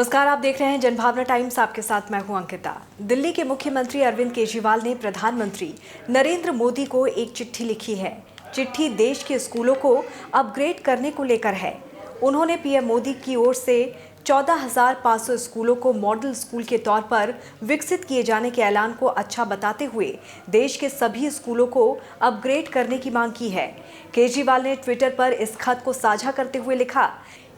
नमस्कार, आप देख रहे हैं जनभावना टाइम्स। आपके साथ मैं हूं अंकिता। दिल्ली के मुख्यमंत्री अरविंद केजरीवाल ने प्रधानमंत्री नरेंद्र मोदी को एक चिट्ठी लिखी है। चिट्ठी देश के स्कूलों को अपग्रेड करने को लेकर है। उन्होंने पीएम मोदी की ओर से 14,500 स्कूलों को मॉडल स्कूल के तौर पर विकसित किए जाने के ऐलान को अच्छा बताते हुए देश के सभी स्कूलों को अपग्रेड करने की मांग की है। केजरीवाल ने ट्विटर पर इस खत को साझा करते हुए लिखा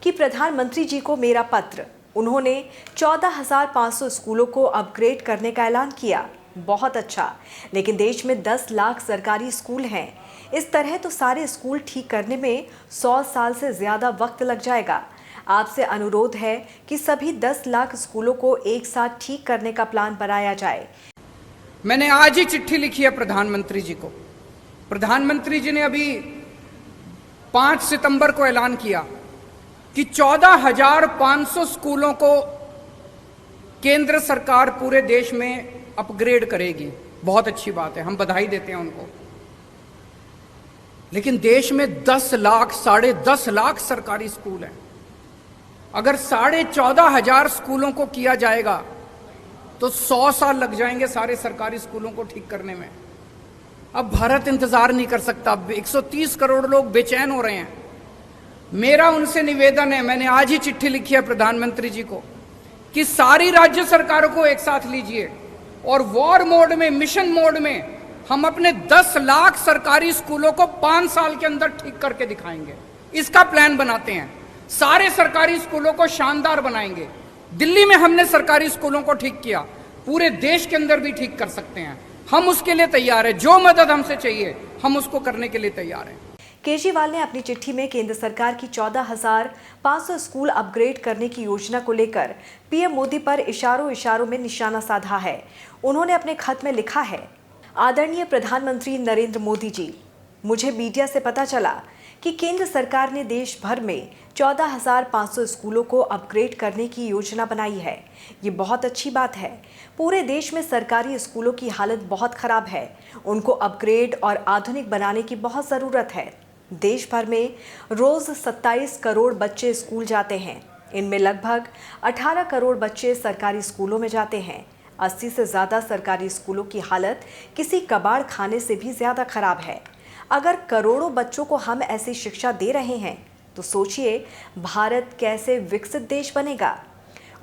कि प्रधानमंत्री जी को मेरा पत्र। उन्होंने 14,500 स्कूलों को अपग्रेड करने का ऐलान किया, बहुत अच्छा। लेकिन देश में 10 लाख सरकारी स्कूल हैं। इस तरह तो सारे स्कूल ठीक करने में 100 साल से ज्यादा वक्त लग जाएगा। आपसे अनुरोध है कि सभी 10 लाख स्कूलों को एक साथ ठीक करने का प्लान बनाया जाए। मैंने आज ही चिट्ठी लिखी है प्रधानमंत्री जी को। प्रधानमंत्री जी ने अभी 5 सितंबर को ऐलान किया कि 14,500 स्कूलों को केंद्र सरकार पूरे देश में अपग्रेड करेगी। बहुत अच्छी बात है, हम बधाई देते हैं उनको। लेकिन देश में 10 लाख, 10.5 लाख सरकारी स्कूल हैं। अगर 14,500 स्कूलों को किया जाएगा तो 100 साल लग जाएंगे सारे सरकारी स्कूलों को ठीक करने में। अब भारत इंतजार नहीं कर सकता। 130 करोड़ लोग बेचैन हो रहे हैं। मेरा उनसे निवेदन है, मैंने आज ही चिट्ठी लिखी है प्रधानमंत्री जी को, कि सारी राज्य सरकारों को एक साथ लीजिए और वॉर मोड में, मिशन मोड में हम अपने 10 लाख सरकारी स्कूलों को 5 साल के अंदर ठीक करके दिखाएंगे। इसका प्लान बनाते हैं। सारे सरकारी स्कूलों को शानदार बनाएंगे। दिल्ली में हमने सरकारी स्कूलों को ठीक किया, पूरे देश के अंदर भी ठीक कर सकते हैं। हम उसके लिए तैयार हैं। जो मदद हमसे चाहिए हम उसको करने के लिए तैयार हैं। केजरीवाल ने अपनी चिट्ठी में केंद्र सरकार की 14,500 स्कूल अपग्रेड करने की योजना को लेकर पीएम मोदी पर इशारों में निशाना साधा है। उन्होंने अपने खत में लिखा है, आदरणीय प्रधानमंत्री नरेंद्र मोदी जी, मुझे मीडिया से पता चला कि केंद्र सरकार ने देश भर में 14,500 स्कूलों को अपग्रेड करने की योजना बनाई है। ये बहुत अच्छी बात है। पूरे देश में सरकारी स्कूलों की हालत बहुत खराब है। उनको अपग्रेड और आधुनिक बनाने की बहुत ज़रूरत है। देश भर में रोज 27 करोड़ बच्चे स्कूल जाते हैं। इनमें लगभग 18 करोड़ बच्चे सरकारी स्कूलों में जाते हैं। 80 से ज़्यादा सरकारी स्कूलों की हालत किसी कबाड़ खाने से भी ज़्यादा खराब है। अगर करोड़ों बच्चों को हम ऐसी शिक्षा दे रहे हैं तो सोचिए भारत कैसे विकसित देश बनेगा।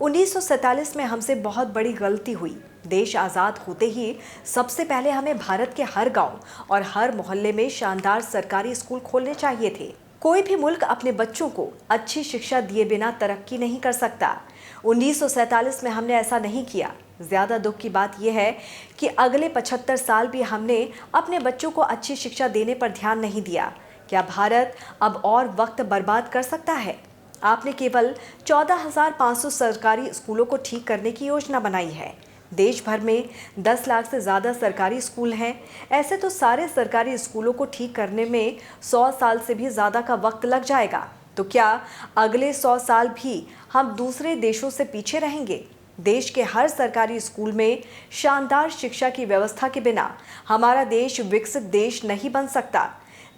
1947 में हमसे बहुत बड़ी गलती हुई। देश आज़ाद होते ही सबसे पहले हमें भारत के हर गांव और हर मोहल्ले में शानदार सरकारी स्कूल खोलने चाहिए थे। कोई भी मुल्क अपने बच्चों को अच्छी शिक्षा दिए बिना तरक्की नहीं कर सकता। 1947 में हमने ऐसा नहीं किया। ज़्यादा दुख की बात यह है कि अगले 75 साल भी हमने अपने बच्चों को अच्छी शिक्षा देने पर ध्यान नहीं दिया। क्या भारत अब और वक्त बर्बाद कर सकता है? आपने केवल 14,500 सरकारी स्कूलों को ठीक करने की योजना बनाई है। देश भर में 10 लाख से ज़्यादा सरकारी स्कूल हैं। ऐसे तो सारे सरकारी स्कूलों को ठीक करने में 100 साल से भी ज़्यादा का वक्त लग जाएगा। तो क्या अगले 100 साल भी हम दूसरे देशों से पीछे रहेंगे? देश के हर सरकारी स्कूल में शानदार शिक्षा की व्यवस्था के बिना हमारा देश विकसित देश नहीं बन सकता।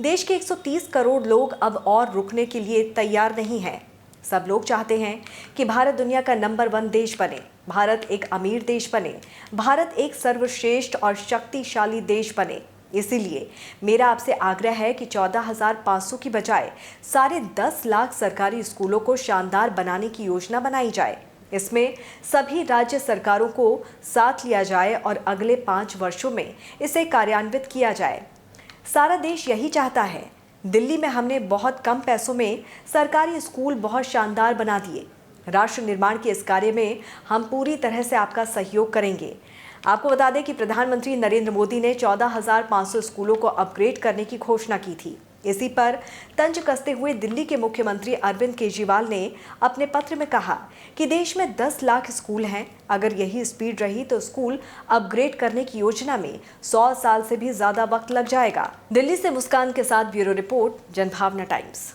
देश के 130 करोड़ लोग अब और रुकने के लिए तैयार नहीं हैं। सब लोग चाहते हैं कि भारत दुनिया का नंबर 1 देश बने, भारत एक अमीर देश बने, भारत एक सर्वश्रेष्ठ और शक्तिशाली देश बने। इसीलिए मेरा आपसे आग्रह है कि 14,500 की बजाय सारे 10 लाख सरकारी स्कूलों को शानदार बनाने की योजना बनाई जाए। इसमें सभी राज्य सरकारों को साथ लिया जाए और अगले 5 वर्षों में इसे कार्यान्वित किया जाए। सारा देश यही चाहता है। दिल्ली में हमने बहुत कम पैसों में सरकारी स्कूल बहुत शानदार बना दिए। राष्ट्र निर्माण के इस कार्य में हम पूरी तरह से आपका सहयोग करेंगे। आपको बता दें कि प्रधानमंत्री नरेंद्र मोदी ने 14,500 स्कूलों को अपग्रेड करने की घोषणा की थी। इसी पर तंज कसते हुए दिल्ली के मुख्यमंत्री अरविंद केजरीवाल ने अपने पत्र में कहा कि देश में 10 लाख स्कूल हैं। अगर यही स्पीड रही तो स्कूल अपग्रेड करने की योजना में 100 साल से भी ज्यादा वक्त लग जाएगा। दिल्ली से मुस्कान के साथ ब्यूरो रिपोर्ट, जनभावना टाइम्स।